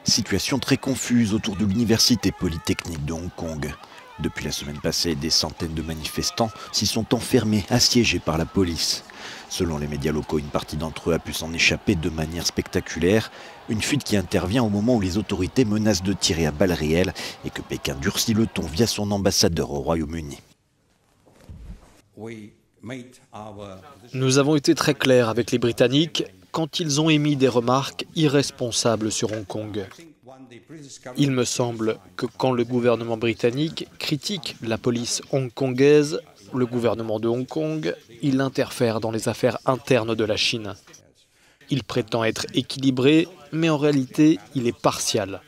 Situation très confuse autour de l'université polytechnique de Hong Kong. Depuis la semaine passée, des centaines de manifestants s'y sont enfermés, assiégés par la police. Selon les médias locaux, une partie d'entre eux a pu s'en échapper de manière spectaculaire. Une fuite qui intervient au moment où les autorités menacent de tirer à balles réelles et que Pékin durcit le ton via son ambassadeur au Royaume-Uni. Nous avons été très clairs avec les Britanniques quand ils ont émis des remarques irresponsables sur Hong Kong. Il me semble que quand le gouvernement britannique critique la police hongkongaise, le gouvernement de Hong Kong, il interfère dans les affaires internes de la Chine. Il prétend être équilibré, mais en réalité, il est partial.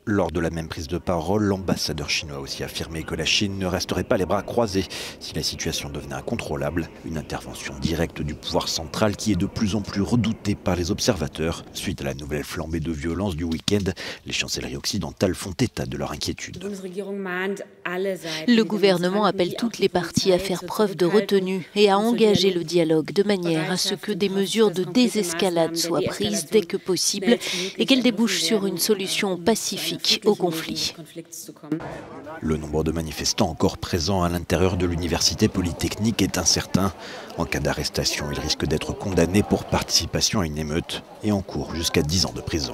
Lors de la même prise de parole, l'ambassadeur chinois a aussi affirmé que la Chine ne resterait pas les bras croisés si la situation devenait incontrôlable. Une intervention directe du pouvoir central qui est de plus en plus redoutée par les observateurs. Suite à la nouvelle flambée de violence du week-end, les chancelleries occidentales font état de leur inquiétude. Le gouvernement appelle toutes les parties à faire preuve de retenue et à engager le dialogue de manière à ce que des mesures de désescalade soient prises dès que possible et qu'elles débouchent sur une solution pacifique au conflit. Le nombre de manifestants encore présents à l'intérieur de l'université polytechnique est incertain. En cas d'arrestation, ils risquent d'être condamnés pour participation à une émeute et encourent jusqu'à 10 ans de prison.